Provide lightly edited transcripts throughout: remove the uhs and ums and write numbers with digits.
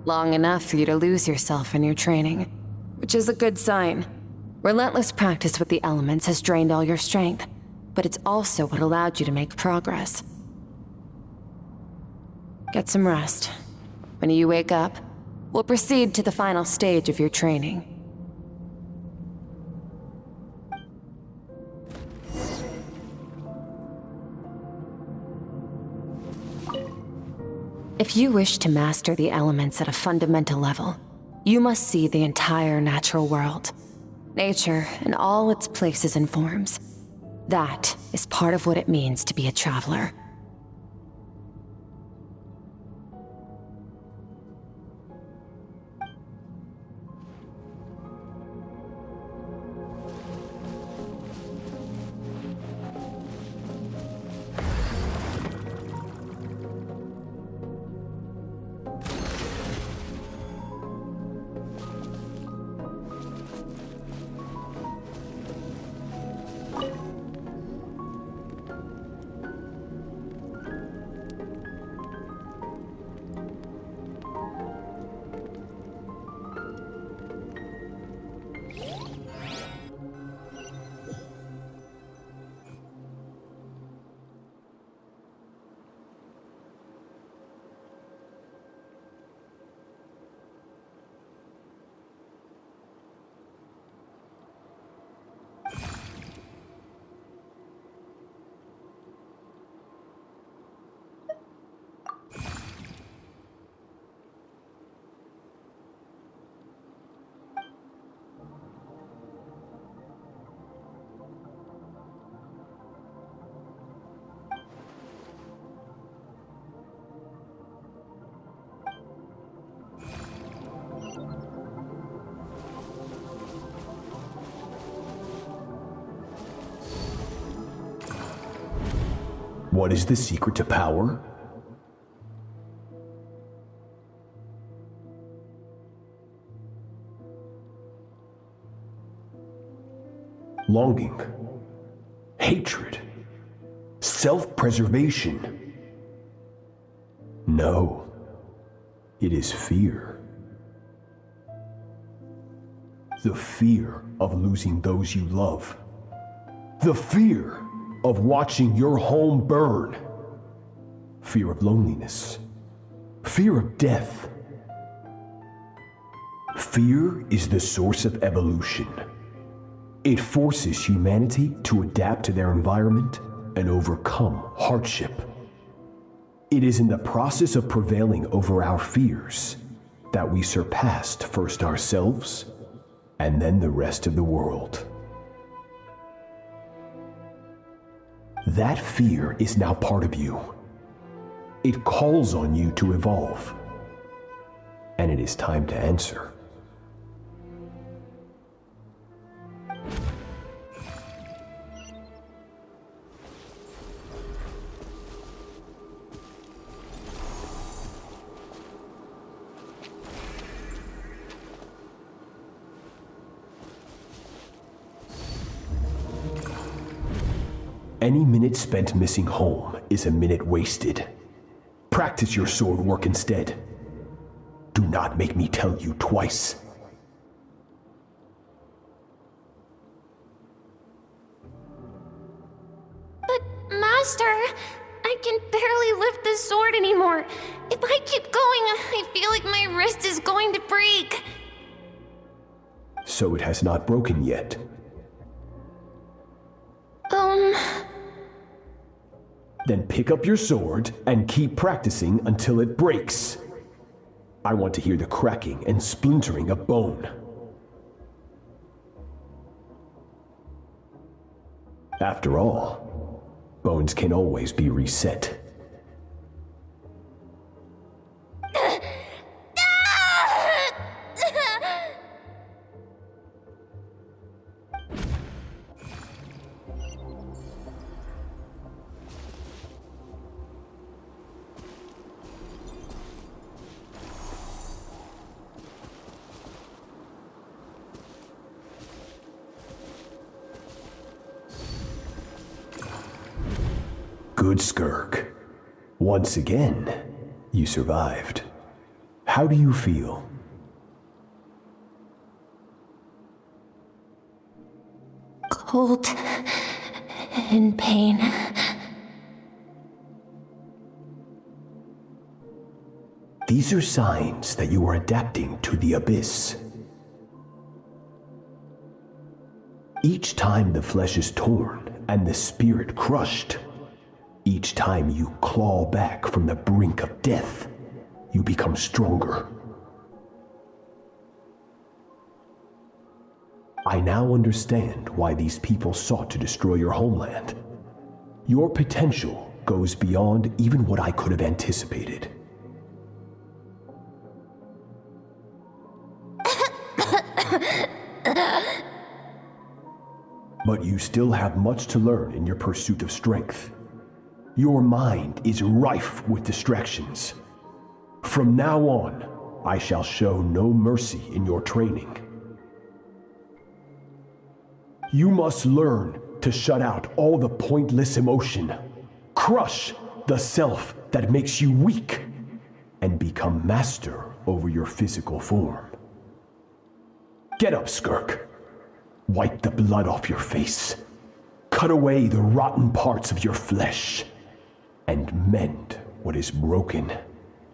Long enough for you to lose yourself in your training, which is a good sign. Relentless practice with the elements has drained all your strength, but it's also what allowed you to make progress. Get some rest. When you wake up, we'll proceed to the final stage of your training. If you wish to master the elements at a fundamental level, you must see the entire natural world. Nature in all its places and forms. That is part of what it means to be a traveler. What is the secret to power? Longing, hatred, self-preservation. No, it is fear. The fear of losing those you love. The fear of watching your home burn. Fear of loneliness. Fear of death. Fear is the source of evolution. It forces humanity to adapt to their environment and overcome hardship. It is in the process of prevailing over our fears that we surpassed first ourselves and then the rest of the world. That fear is now part of you. It calls on you to evolve. And it is time to answer. Any minute spent missing home is a minute wasted. Practice your sword work instead. Do not make me tell you twice. But, Master, I can barely lift the sword anymore. If I keep going, I feel like my wrist is going to break. So it has not broken yet. Then pick up your sword and keep practicing until it breaks. I want to hear the cracking and splintering of bone. After all, bones can always be reset. Good, Skirk. Once again, you survived. How do you feel? Cold and pain. These are signs that you are adapting to the abyss. Each time the flesh is torn and the spirit crushed, each time you claw back from the brink of death, you become stronger. I now understand why these people sought to destroy your homeland. Your potential goes beyond even what I could have anticipated. But you still have much to learn in your pursuit of strength. Your mind is rife with distractions. From now on, I shall show no mercy in your training. You must learn to shut out all the pointless emotion, crush the self that makes you weak, and become master over your physical form. Get up, Skirk. Wipe the blood off your face. Cut away the rotten parts of your flesh. And mend what is broken.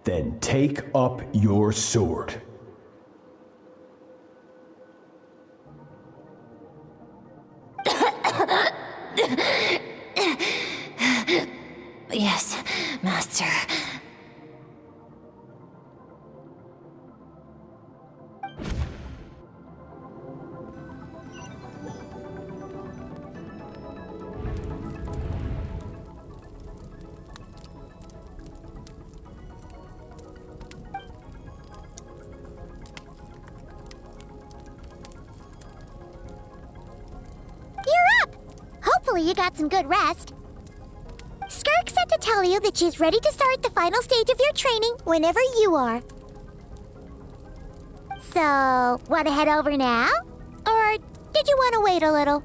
Then take up your sword. Yes, Master. Hopefully you got some good rest. Skirk said to tell you that she's ready to start the final stage of your training whenever you are. So, want to head over now? Or did you want to wait a little?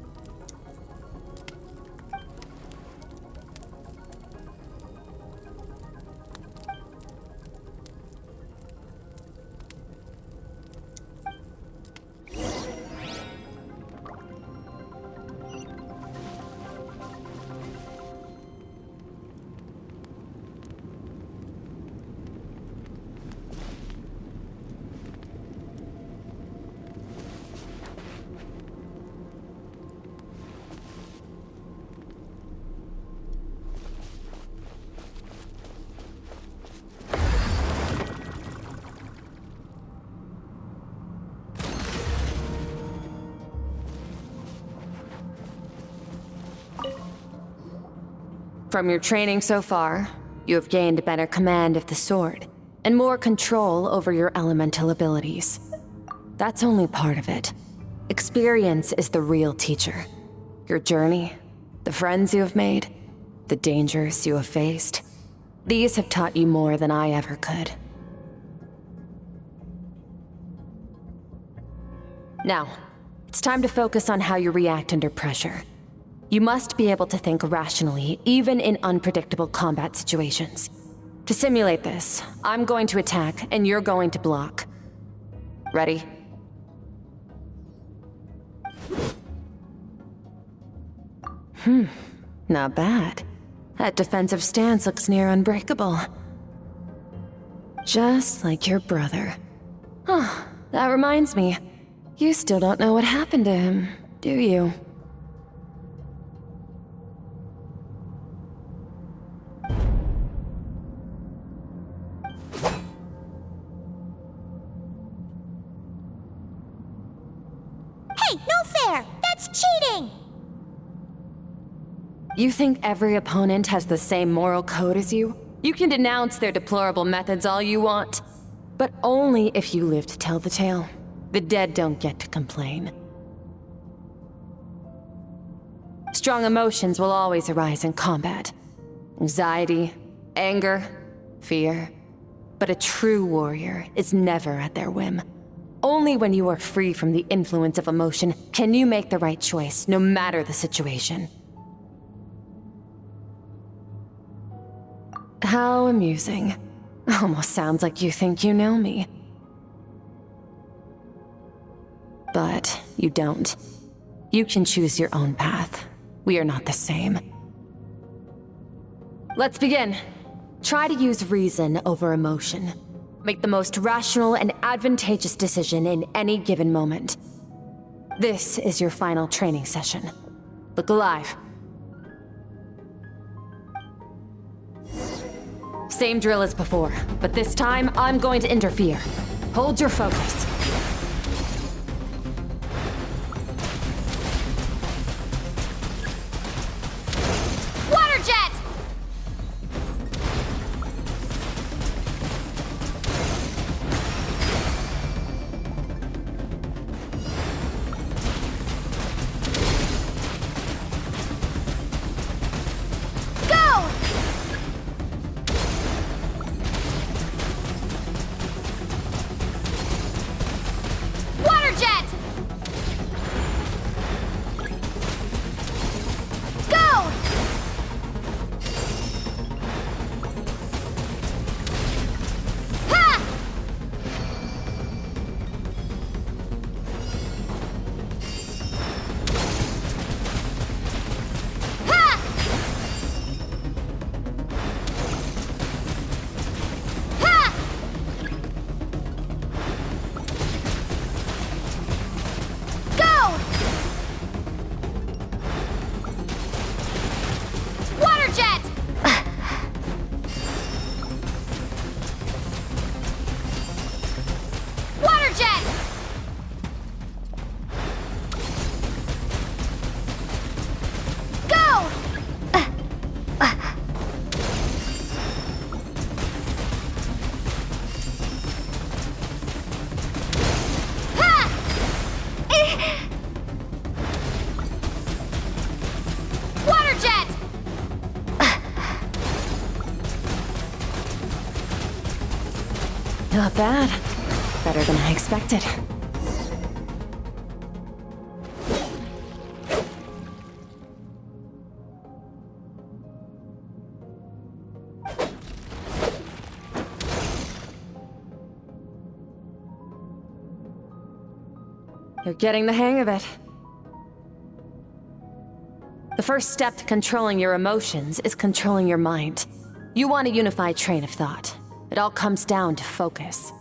From your training so far, you have gained better command of the sword, and more control over your elemental abilities. That's only part of it. Experience is the real teacher. Your journey, the friends you have made, the dangers you have faced, these have taught you more than I ever could. Now, it's time to focus on how you react under pressure. You must be able to think rationally, even in unpredictable combat situations. To simulate this, I'm going to attack and you're going to block. Ready? Not bad. That defensive stance looks near unbreakable. Just like your brother. Oh, that reminds me. You still don't know what happened to him, do you? Hey, no fair! That's cheating! You think every opponent has the same moral code as you? You can denounce their deplorable methods all you want, but only if you live to tell the tale. The dead don't get to complain. Strong emotions will always arise in combat. Anxiety, anger, fear. But a true warrior is never at their whim. Only when you are free from the influence of emotion can you make the right choice, no matter the situation. How amusing. Almost sounds like you think you know me. But you don't. You can choose your own path. We are not the same. Let's begin. Try to use reason over emotion. Make the most rational and advantageous decision in any given moment. This is your final training session. Look alive. Same drill as before, but this time I'm going to interfere. Hold your focus. Water jet! Go! Water jet! Go! Ha! Ha! Ha! Go! Water jet! Water jet! Go! Ha! Water jet! Not bad. Better than I expected. You're getting the hang of it. The first step to controlling your emotions is controlling your mind. You want a unified train of thought. It all comes down to focus.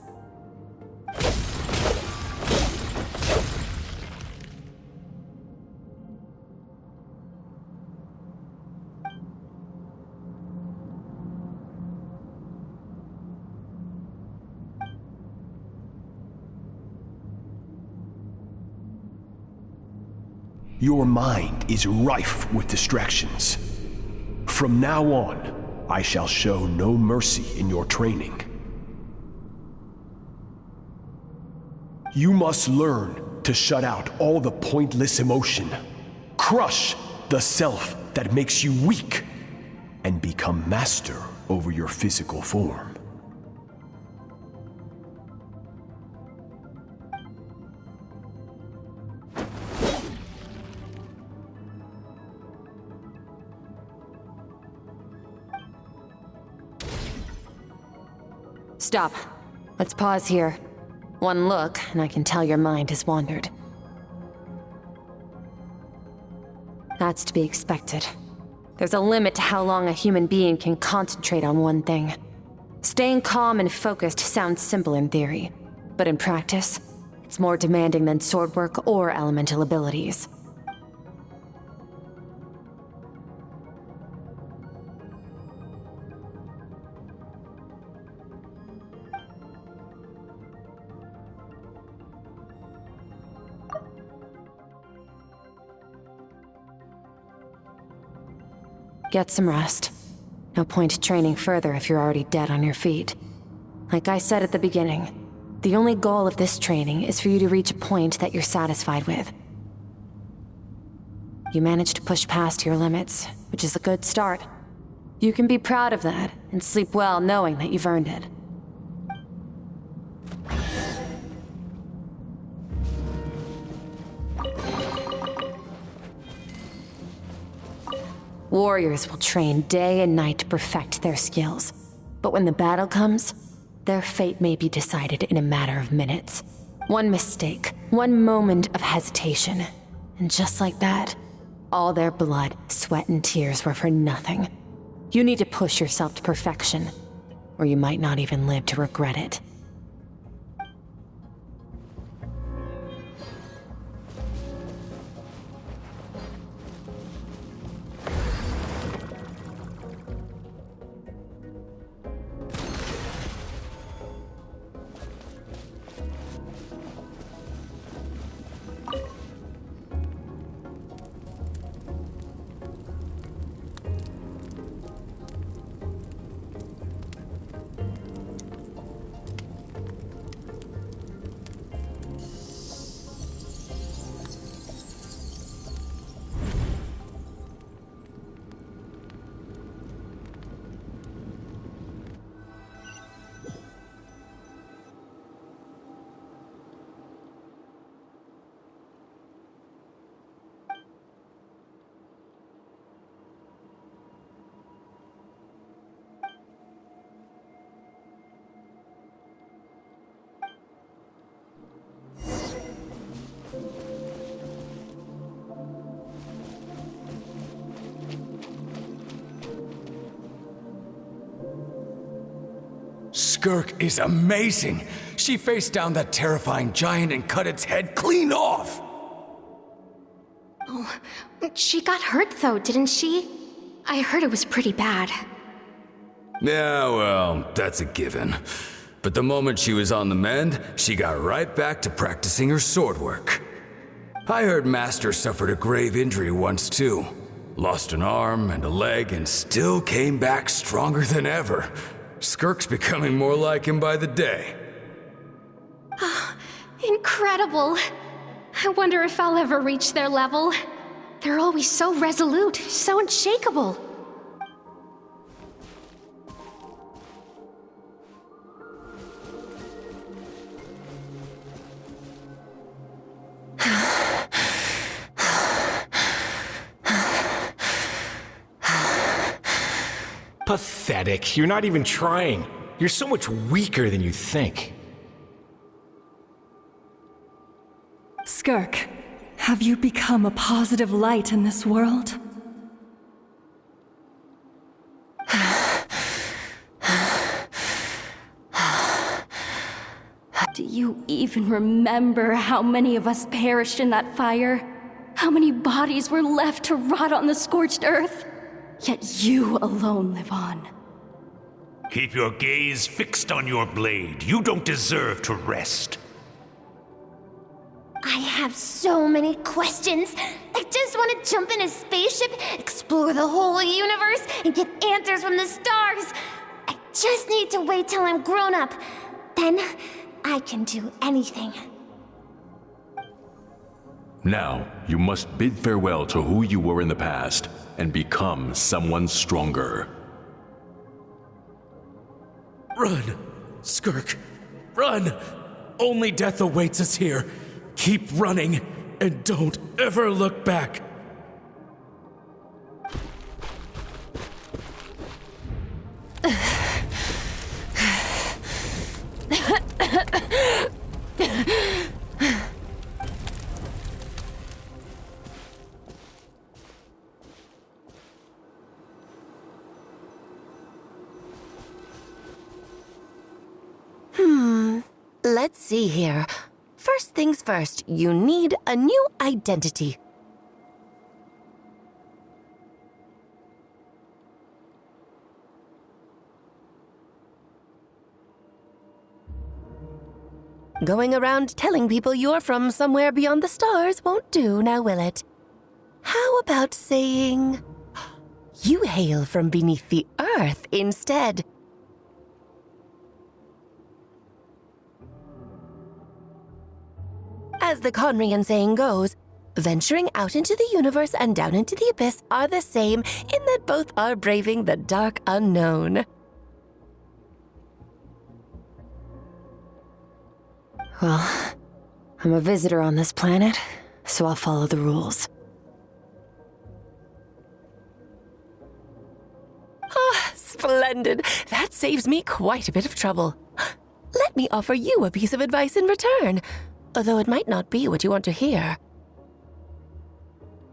Your mind is rife with distractions. From now on, I shall show no mercy in your training. You must learn to shut out all the pointless emotion, crush the self that makes you weak, and become master over your physical form. Stop. Let's pause here. One look, and I can tell your mind has wandered. That's to be expected. There's a limit to how long a human being can concentrate on one thing. Staying calm and focused sounds simple in theory, but in practice, it's more demanding than sword work or elemental abilities. Get some rest. No point training further if you're already dead on your feet. Like I said at the beginning, the only goal of this training is for you to reach a point that you're satisfied with. You managed to push past your limits, which is a good start. You can be proud of that and sleep well knowing that you've earned it. Warriors will train day and night to perfect their skills. But when the battle comes, their fate may be decided in a matter of minutes. One mistake, one moment of hesitation, and just like that, all their blood, sweat, and tears were for nothing. You need to push yourself to perfection, or you might not even live to regret it. Skirk is amazing! She faced down that terrifying giant and cut its head clean off! Oh, she got hurt though, didn't she? I heard it was pretty bad. Yeah, well, that's a given. But the moment she was on the mend, she got right back to practicing her sword work. I heard Master suffered a grave injury once too. Lost an arm and a leg and still came back stronger than ever. Skirk's becoming more like him by the day. Incredible! I wonder if I'll ever reach their level. They're always so resolute, so unshakable. Pathetic. You're not even trying. You're so much weaker than you think. Skirk, have you become a positive light in this world? Do you even remember how many of us perished in that fire? How many bodies were left to rot on the scorched earth? Yet you alone live on. Keep your gaze fixed on your blade. You don't deserve to rest. I have so many questions. I just want to jump in a spaceship, explore the whole universe, and get answers from the stars. I just need to wait till I'm grown up. Then I can do anything. Now, you must bid farewell to who you were in the past and become someone stronger. Run! Skirk! Run! Only death awaits us here. Keep running, and don't ever look back. Let's see here. First things first, you need a new identity. Going around telling people you're from somewhere beyond the stars won't do, now will it? How about saying you hail from beneath the earth instead? As the Conrian saying goes, venturing out into the universe and down into the abyss are the same in that both are braving the dark unknown. Well, I'm a visitor on this planet, so I'll follow the rules. Ah, splendid! Splendid. That saves me quite a bit of trouble. Let me offer you a piece of advice in return, although it might not be what you want to hear.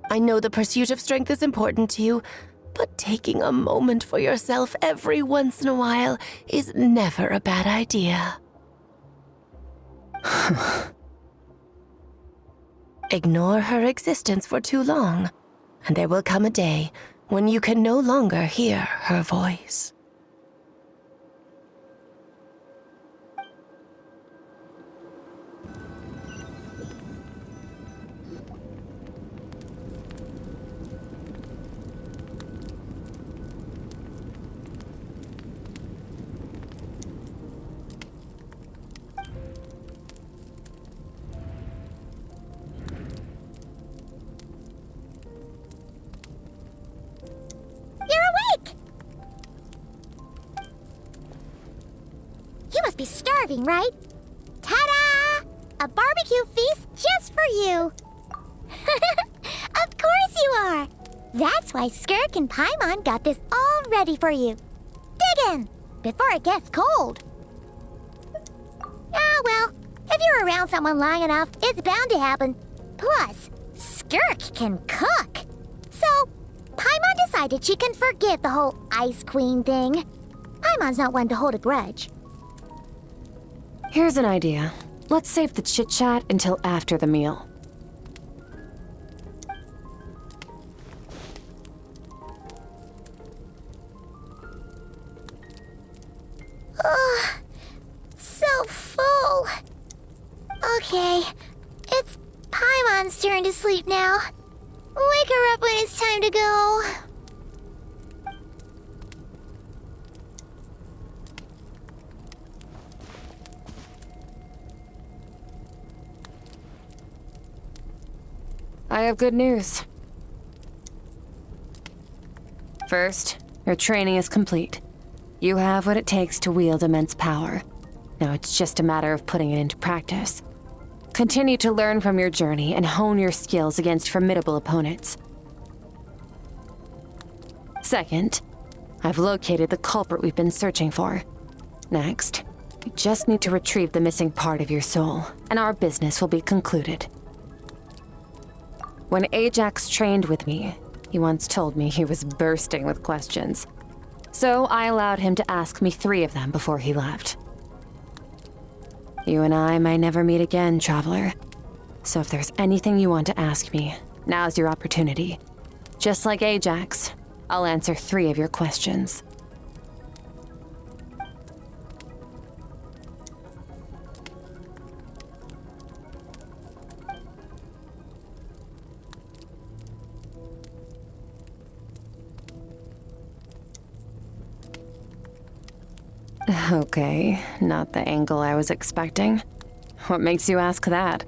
I know the pursuit of strength is important to you, but taking a moment for yourself every once in a while is never a bad idea. Ignore her existence for too long, and there will come a day when you can no longer hear her voice. You must be starving, right? Ta-da! A barbecue feast just for you! Of course you are! That's why Skirk and Paimon got this all ready for you. Dig in, before it gets cold. Ah, well, if you're around someone long enough, it's bound to happen. Plus, Skirk can cook. So, Paimon decided she can forget the whole Ice Queen thing. Paimon's not one to hold a grudge. Here's an idea. Let's save the chit-chat until after the meal. Ugh, so full. Okay, it's Paimon's turn to sleep now. Wake her up when it's time to go. I have good news. First, your training is complete. You have what it takes to wield immense power. Now it's just a matter of putting it into practice. Continue to learn from your journey and hone your skills against formidable opponents. Second, I've located the culprit we've been searching for. Next, you just need to retrieve the missing part of your soul, and our business will be concluded. When Ajax trained with me, he once told me he was bursting with questions. So I allowed him to ask me 3 of them before he left. You and I may never meet again, Traveler. So if there's anything you want to ask me, now's your opportunity. Just like Ajax, I'll answer 3 of your questions. Okay, not the angle I was expecting. What makes you ask that?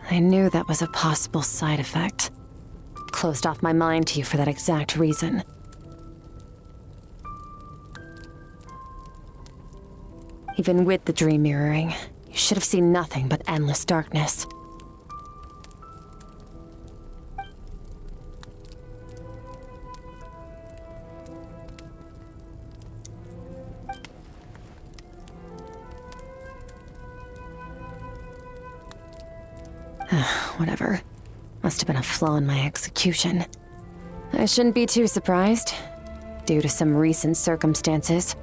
I knew that was a possible side effect. Closed off my mind to you for that exact reason. Even with the dream mirroring, you should have seen nothing but endless darkness. Whatever. Must have been a flaw in my execution. I shouldn't be too surprised. Due to some recent circumstances,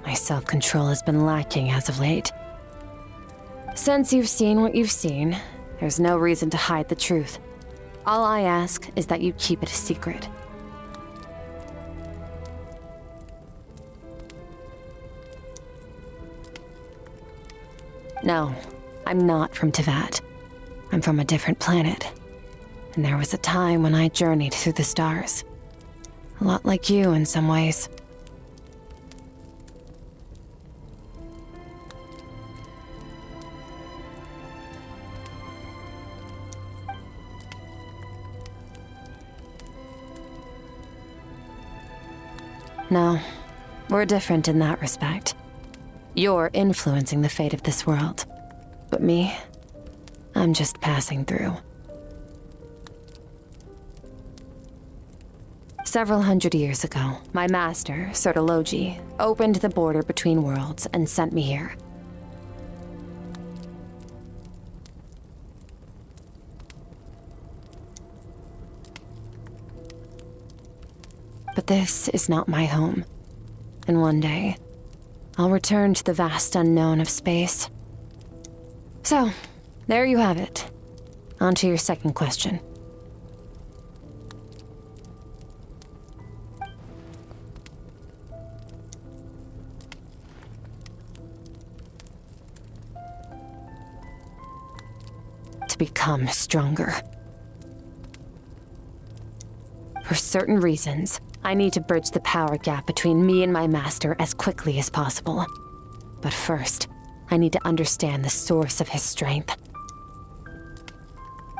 my self-control has been lacking as of late. Since you've seen what you've seen, there's no reason to hide the truth. All I ask is that you keep it a secret. No, I'm not from Teyvat. I'm from a different planet. And there was a time when I journeyed through the stars. A lot like you in some ways. No, we're different in that respect. You're influencing the fate of this world. But me, I'm just passing through. Several hundred years ago, my master, Sertologi, opened the border between worlds and sent me here. But this is not my home. And one day, I'll return to the vast unknown of space. So, there you have it. On to your second question. To become stronger. For certain reasons, I need to bridge the power gap between me and my master as quickly as possible. But first, I need to understand the source of his strength.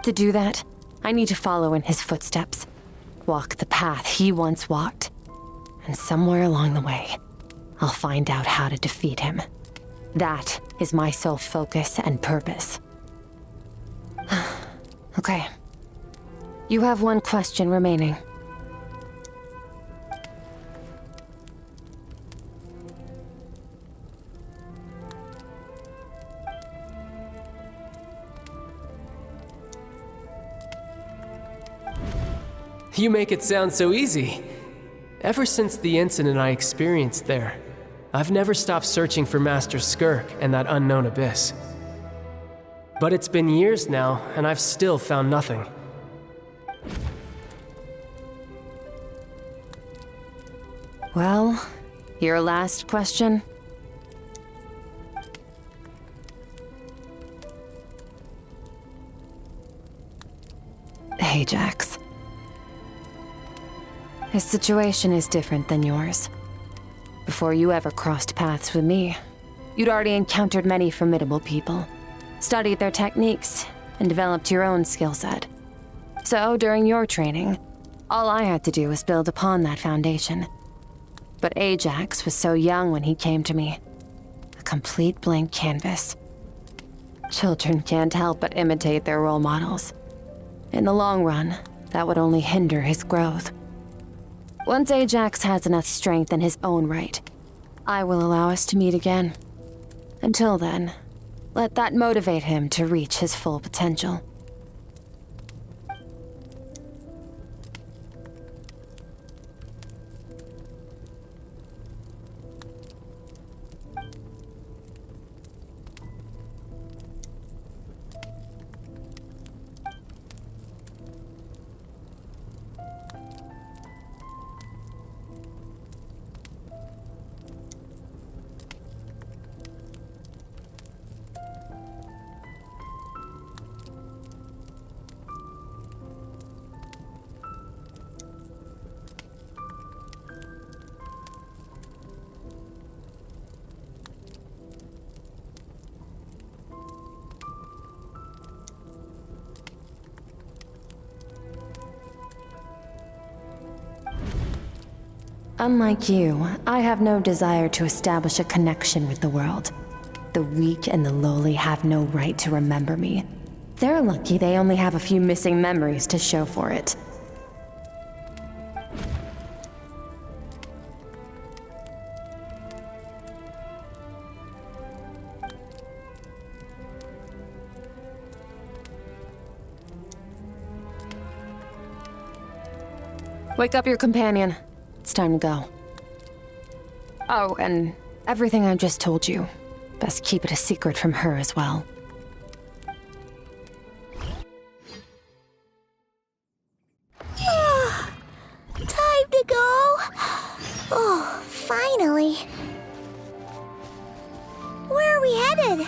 To do that, I need to follow in his footsteps, walk the path he once walked, and somewhere along the way, I'll find out how to defeat him. That is my sole focus and purpose. Okay. You have one question remaining. You make it sound so easy. Ever since the incident I experienced there, I've never stopped searching for Master Skirk and that unknown abyss. But it's been years now, and I've still found nothing. Well, your last question? Ajax. His situation is different than yours. Before you ever crossed paths with me, you'd already encountered many formidable people, studied their techniques, and developed your own skill set. So, during your training, all I had to do was build upon that foundation. But Ajax was so young when he came to me. A complete blank canvas. Children can't help but imitate their role models. In the long run, that would only hinder his growth. Once Ajax has enough strength in his own right, I will allow us to meet again. Until then, let that motivate him to reach his full potential. Unlike you, I have no desire to establish a connection with the world. The weak and the lowly have no right to remember me. They're lucky they only have a few missing memories to show for it. Wake up your companion. It's time to go. Oh, and everything I just told you. Best keep it a secret from her as well. Time to go. Oh, finally. Where are we headed?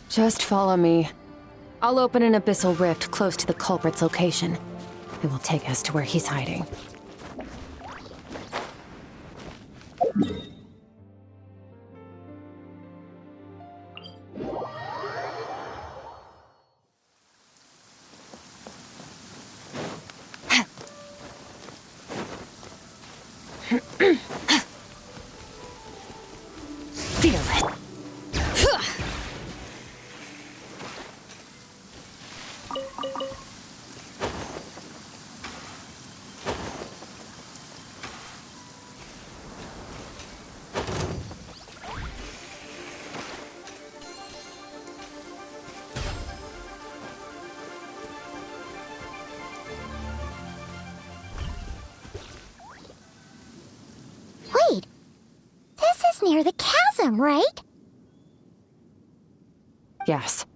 Just follow me. I'll open an abyssal rift close to the culprit's location. It will take us to where he's hiding. Feel it. Wait, this is near the chasm, right? Yes.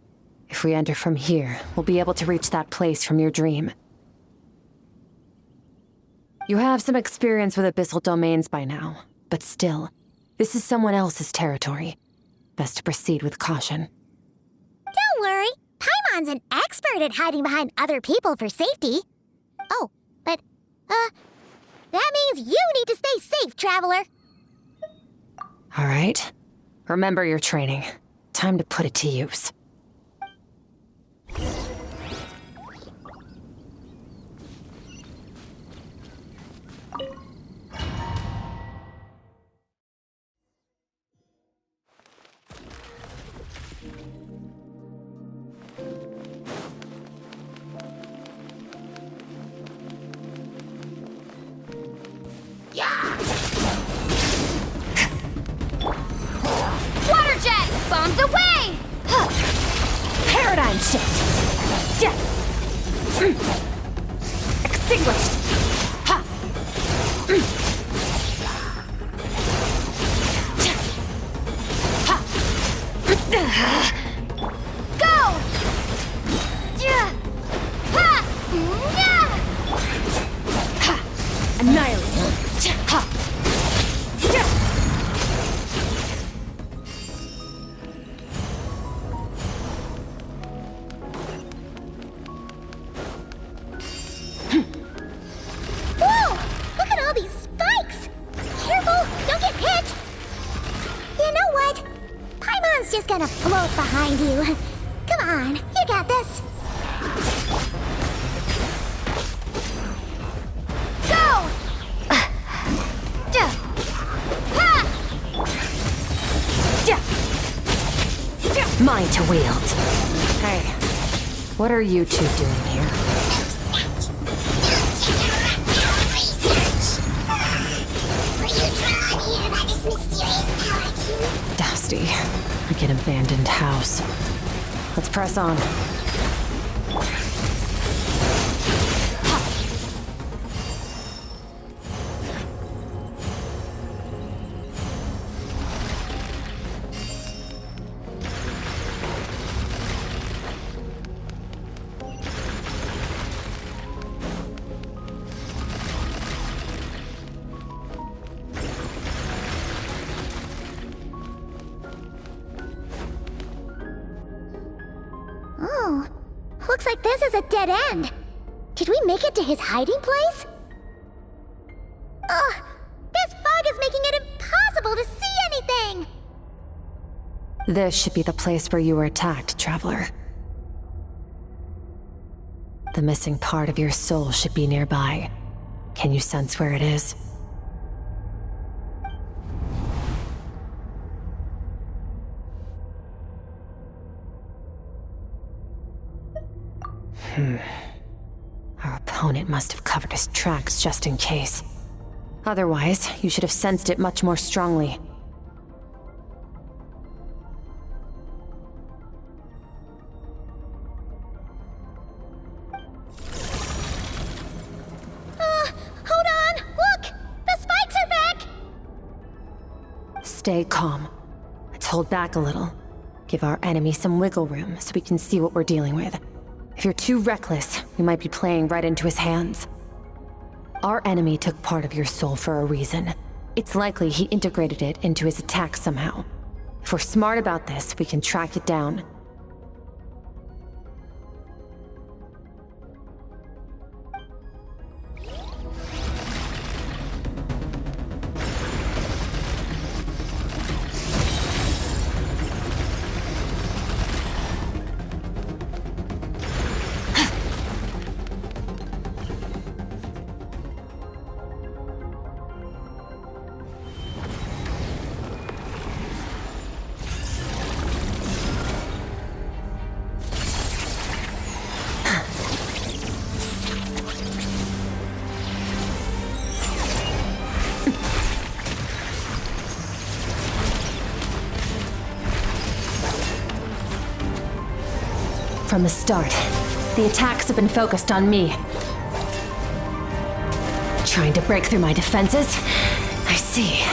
If we enter from here, we'll be able to reach that place from your dream. You have some experience with abyssal domains by now, but still, this is someone else's territory. Best to proceed with caution. Don't worry, Paimon's an expert at hiding behind other people for safety. Oh, but, that means you need to stay safe, traveler. All right. Remember your training. Time to put it to use. Water jet! Bombs away! Paradigm shift! Death! Extinguished! Ha! Go! Yeah! Ha! Yeah! Annihilate! Ha! Yeah! Whoa! Look at all these spikes! Careful, don't get hit! You know what? Paimon's just gonna float behind you. Come on, you got this. Go! Ha! Mine to wield. Hey, what are you two doing here? Dusty, like an abandoned house. Let's press on. Oh, looks like this is a dead end. Did we make it to his hiding place? Ugh, this fog is making it impossible to see anything! This should be the place where you were attacked, Traveler. The missing part of your soul should be nearby. Can you sense where it is? Our opponent must have covered his tracks just in case. Otherwise, you should have sensed it much more strongly. Hold on! Look! The spikes are back! Stay calm. Let's hold back a little. Give our enemy some wiggle room so we can see what we're dealing with. If you're too reckless, we might be playing right into his hands. Our enemy took part of your soul for a reason. It's likely he integrated it into his attack somehow. If we're smart about this, we can track it down. From the start, the attacks have been focused on me. Trying to break through my defenses? I see.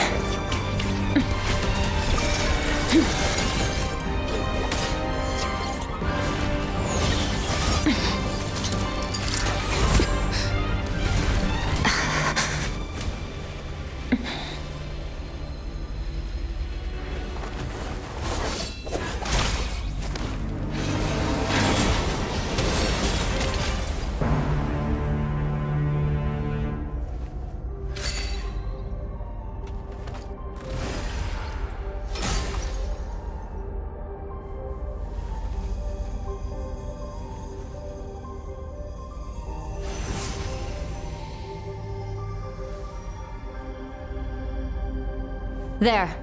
There.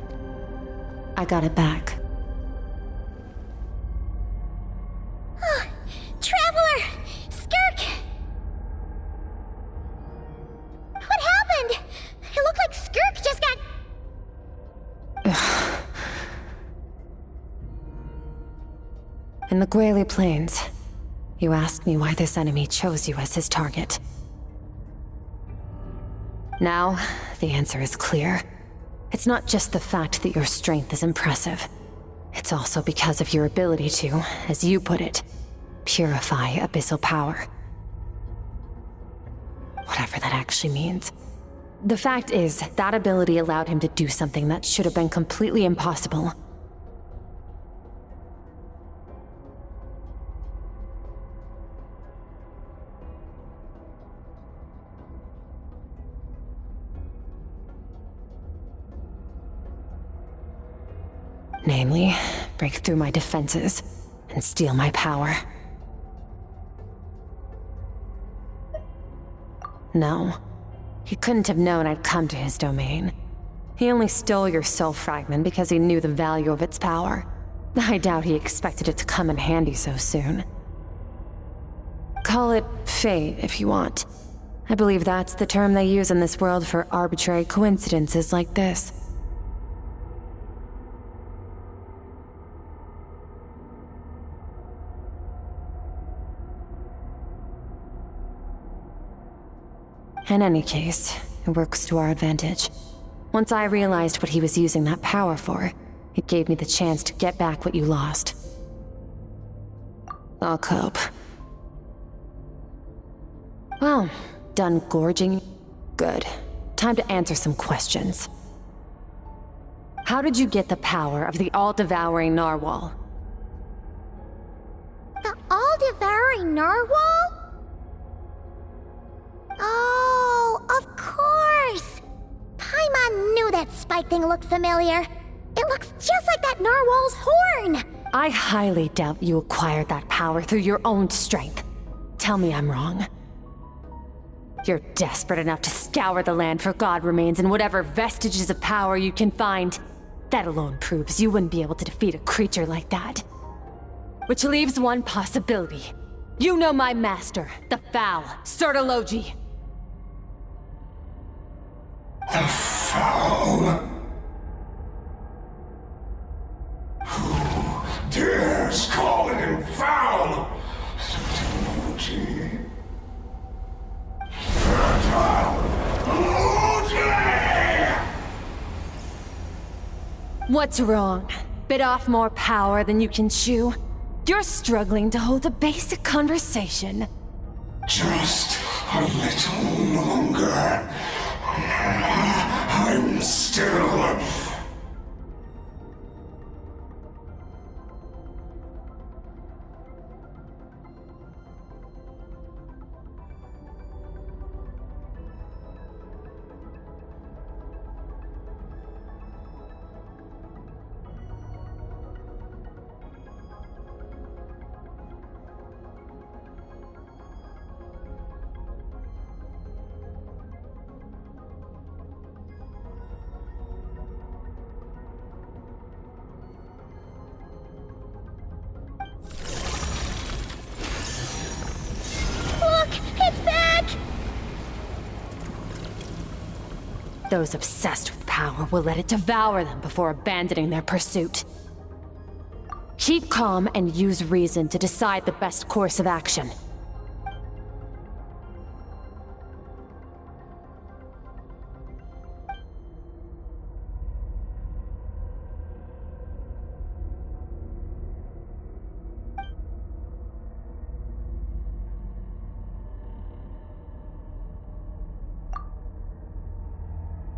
I got it back. Traveler! Skirk! What happened? It looked like Skirk just got... In the Grayley Plains, you asked me why this enemy chose you as his target. Now, the answer is clear. It's not just the fact that your strength is impressive. It's also because of your ability to, as you put it, purify abyssal power. Whatever that actually means. The fact is, that ability allowed him to do something that should have been completely impossible. Namely, break through my defenses and steal my power. No, he couldn't have known I'd come to his domain. He only stole your soul fragment because he knew the value of its power. I doubt he expected it to come in handy so soon. Call it fate if you want. I believe that's the term they use in this world for arbitrary coincidences like this. In any case, it works to our advantage. Once I realized what he was using that power for, it gave me the chance to get back what you lost. I'll cope. Well, done gorging? Good. Time to answer some questions. How did you get the power of the all-devouring narwhal? The all-devouring narwhal? Oh, of course! Paimon knew that spike thing looked familiar. It looks just like that narwhal's horn! I highly doubt you acquired that power through your own strength. Tell me I'm wrong. You're desperate enough to scour the land for god remains and whatever vestiges of power you can find. That alone proves you wouldn't be able to defeat a creature like that. Which leaves one possibility. You know my master, the Foul, Sertology. The Foul? Who dares call him Foul? Sertology. What's wrong? Bit off more power than you can chew? You're struggling to hold a basic conversation. Just a little longer. I'm still... Those obsessed with power will let it devour them before abandoning their pursuit. Keep calm and use reason to decide the best course of action.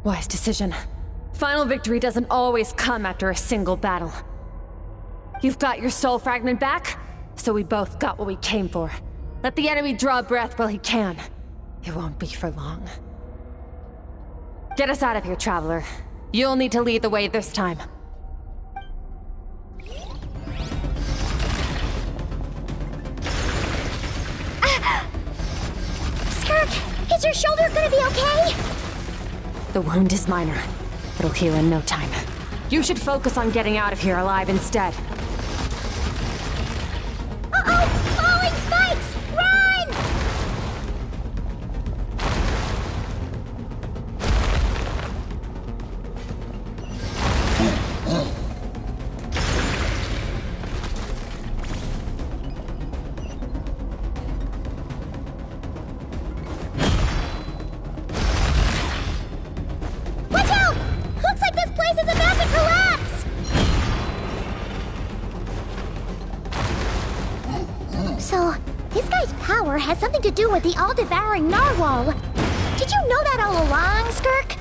Wise decision. Final victory doesn't always come after a single battle. You've got your soul fragment back, so we both got what we came for. Let the enemy draw breath while he can. It won't be for long. Get us out of here, Traveler. You'll need to lead the way this time. Skirk, is your shoulder gonna be okay? The wound is minor. It'll heal in no time. You should focus on getting out of here alive instead. Uh-oh! Falling spikes! Run! Watch out! Looks like this place is about to collapse! So, this guy's power has something to do with the all-devouring narwhal. Did you know that all along, Skirk?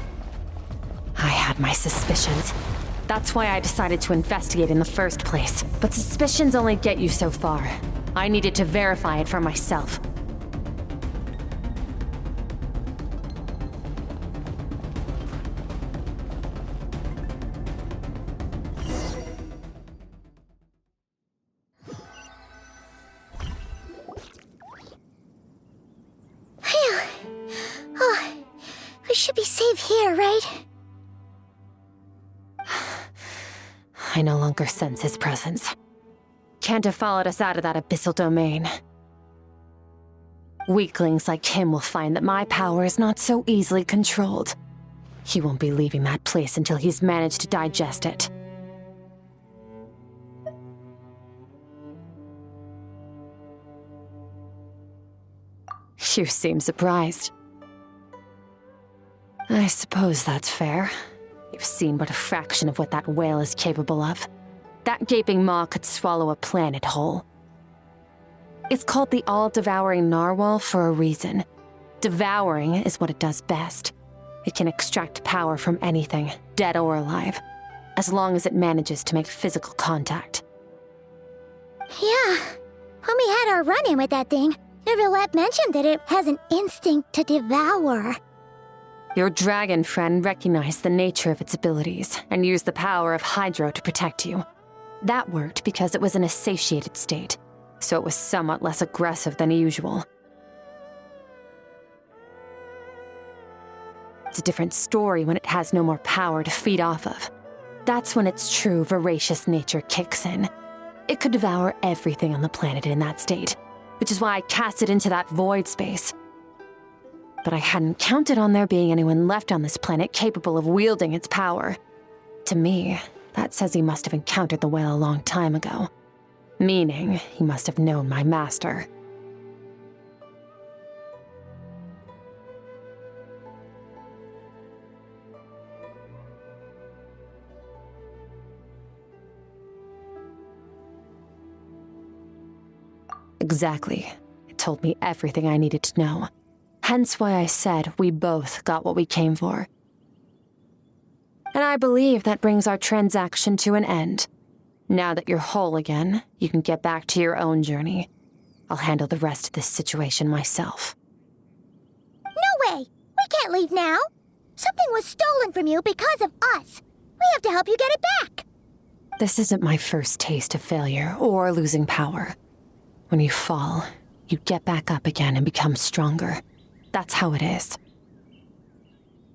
I had my suspicions. That's why I decided to investigate in the first place. But suspicions only get you so far. I needed to verify it for myself. Phew. Oh, we should be safe here, right? I no longer sense his presence. Can't have followed us out of that abyssal domain. Weaklings like him will find that my power is not so easily controlled. He won't be leaving that place until he's managed to digest it. You seem surprised. I suppose that's fair. You've seen but a fraction of what that whale is capable of. That gaping maw could swallow a planet whole. It's called the all-devouring narwhal for a reason. Devouring is what it does best. It can extract power from anything, dead or alive, as long as it manages to make physical contact. Yeah. When we had our run-in with that thing, Neverlet mentioned that it has an instinct to devour. Your dragon friend recognized the nature of its abilities and used the power of Hydro to protect you. That worked because it was in a satiated state, so it was somewhat less aggressive than usual. It's a different story when it has no more power to feed off of. That's when its true voracious nature kicks in. It could devour everything on the planet in that state, which is why I cast it into that void space. But I hadn't counted on there being anyone left on this planet capable of wielding its power. To me, that says he must have encountered the whale a long time ago. Meaning, he must have known my master. Exactly. It told me everything I needed to know. Hence why I said we both got what we came for. And I believe that brings our transaction to an end. Now that you're whole again, you can get back to your own journey. I'll handle the rest of this situation myself. No way! We can't leave now! Something was stolen from you because of us! We have to help you get it back! This isn't my first taste of failure or losing power. When you fall, you get back up again and become stronger. That's how it is.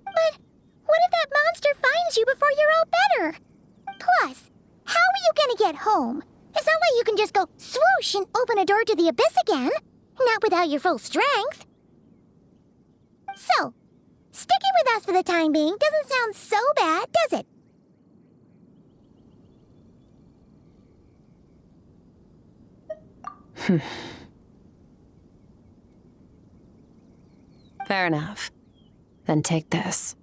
But what if that monster finds you before you're all better? Plus, how are you gonna get home? It's not like you can just go swoosh and open a door to the abyss again. Not without your full strength. So, sticking with us for the time being doesn't sound so bad, does it? Fair enough. Then take this.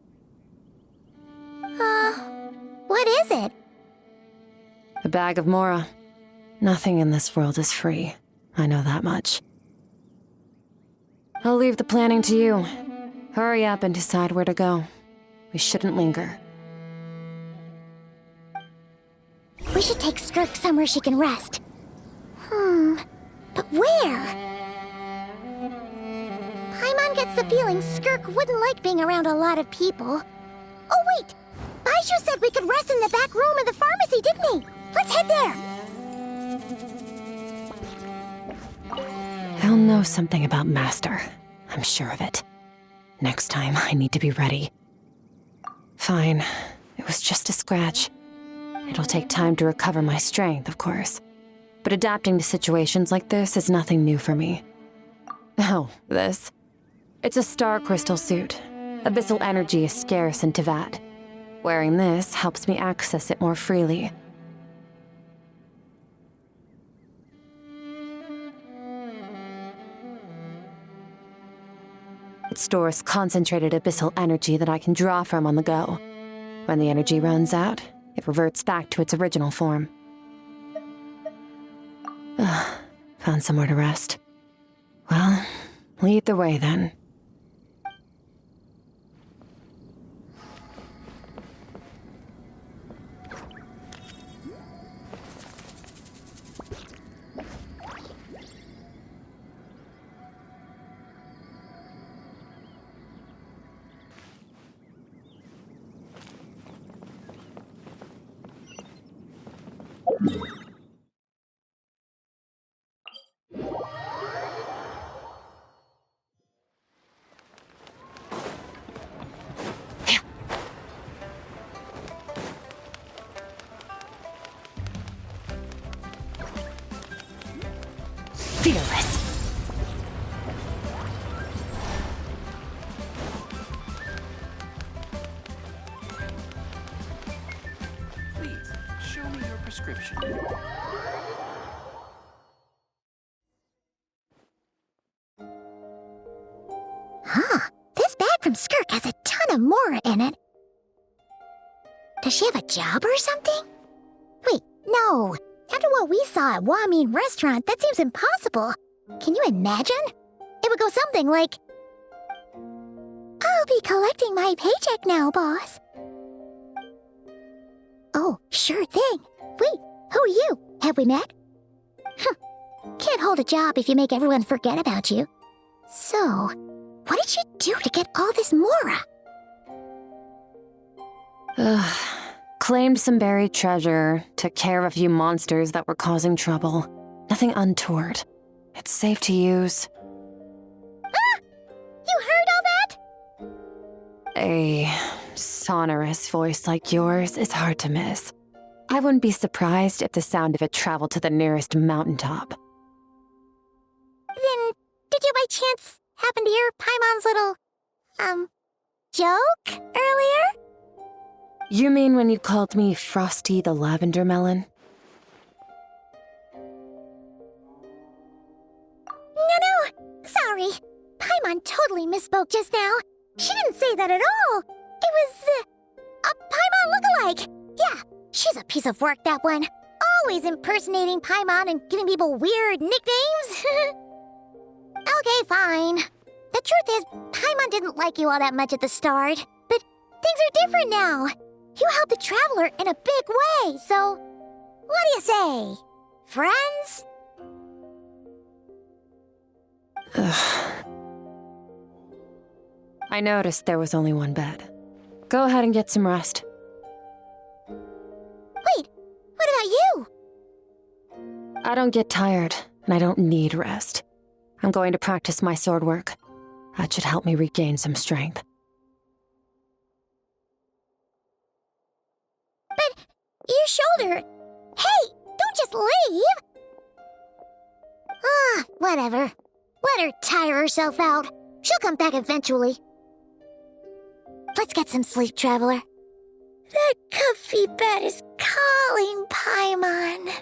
What is it? A bag of Mora. Nothing in this world is free. I know that much. I'll leave the planning to you. Hurry up and decide where to go. We shouldn't linger. We should take Skirk somewhere she can rest. But where? Paimon gets the feeling Skirk wouldn't like being around a lot of people. Oh wait! Baishu said we could rest in the back room of the pharmacy, didn't he? Let's head there! He'll know something about Master. I'm sure of it. Next time, I need to be ready. Fine. It was just a scratch. It'll take time to recover my strength, of course. But adapting to situations like this is nothing new for me. Oh, this. It's a star crystal suit. Abyssal energy is scarce in Tevat. Wearing this helps me access it more freely. It stores concentrated abyssal energy that I can draw from on the go. When the energy runs out, it reverts back to its original form. Found somewhere to rest. Well, lead the way then. Fearless. Please, show me your prescription. This bag from Skirk has a ton of Mora in it. Does she have a job or something? Wait, no. After what we saw at Wamin Restaurant, that seems impossible. Can you imagine? It would go something like, I'll be collecting my paycheck now, boss. Oh, sure thing. Wait, who are you? Have we met? Can't hold a job if you make everyone forget about you. So, what did you do to get all this Mora? Claimed some buried treasure, took care of a few monsters that were causing trouble. Nothing untoward. It's safe to use. You heard all that? A sonorous voice like yours is hard to miss. I wouldn't be surprised if the sound of it traveled to the nearest mountaintop. Then, did you by chance happen to hear Paimon's little, joke earlier? You mean when you called me Frosty the Lavender Melon? No, sorry. Paimon totally misspoke just now. She didn't say that at all. It was, a Paimon lookalike. Yeah, she's a piece of work, that one. Always impersonating Paimon and giving people weird nicknames. Okay, fine. The truth is, Paimon didn't like you all that much at the start. But things are different now. You helped the Traveler in a big way, so what do you say? Friends? I noticed there was only one bed. Go ahead and get some rest. Wait, what about you? I don't get tired, and I don't need rest. I'm going to practice my sword work. That should help me regain some strength. But your shoulder... Hey, don't just leave! Whatever. Let her tire herself out. She'll come back eventually. Let's get some sleep, Traveler. That comfy bed is calling, Paimon.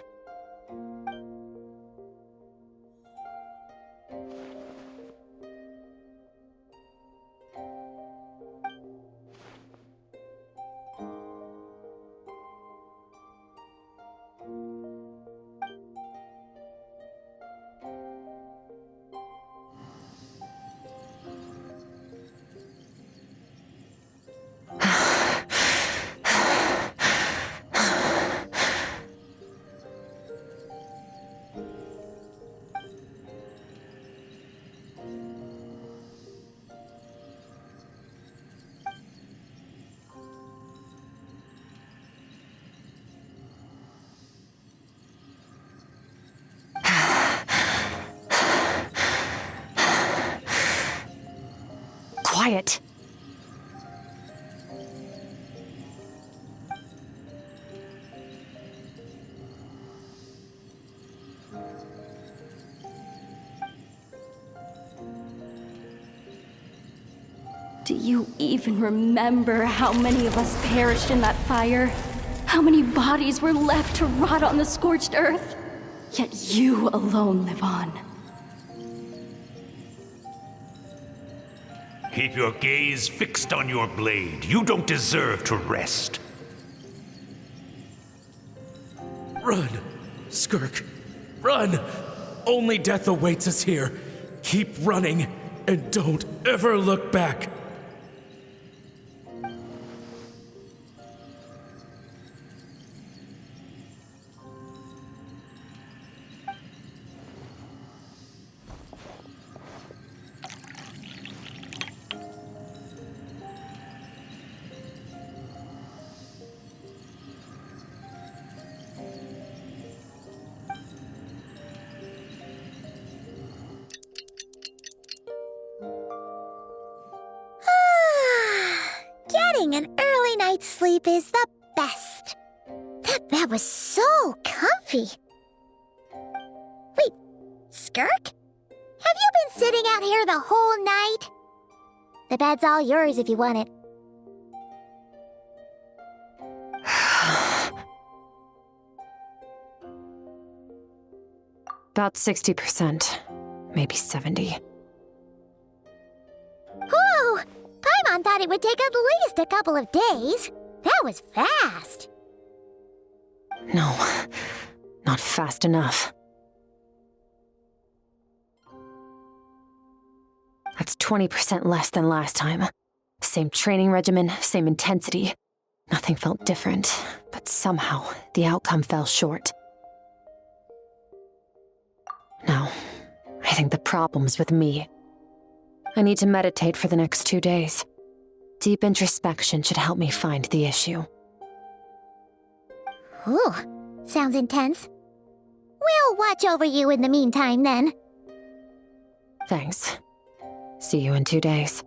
quiet. Do you even remember how many of us perished in that fire? How many bodies were left to rot on the scorched earth? Yet you alone live on. Keep your gaze fixed on your blade. You don't deserve to rest. Run, Skirk. Run! Only death awaits us here. Keep running, and don't ever look back. Getting an early night's sleep is the best. That bed was so comfy. Wait, Skirk? Have you been sitting out here the whole night? The bed's all yours if you want it. About 60%, maybe 70. Whew! Paimon thought it would take at least a couple of days. That was fast. No, not fast enough. That's 20% less than last time. Same training regimen, same intensity. Nothing felt different, but somehow the outcome fell short. No, I think the problem's with me. I need to meditate for the next 2 days. Deep introspection should help me find the issue. Ooh, sounds intense. We'll watch over you in the meantime, then. Thanks. See you in 2 days.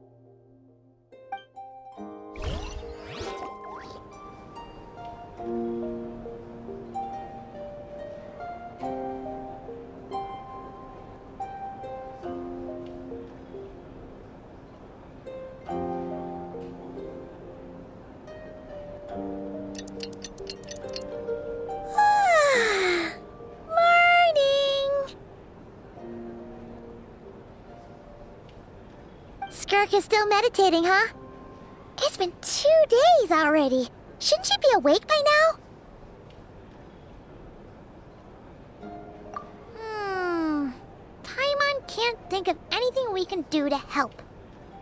Skirk is still meditating, huh? It's been 2 days already. Shouldn't she be awake by now? Paimon can't think of anything we can do to help.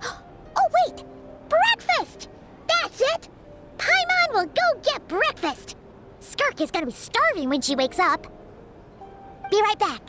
Oh, wait! Breakfast! That's it! Paimon will go get breakfast! Skirk is gonna be starving when she wakes up. Be right back.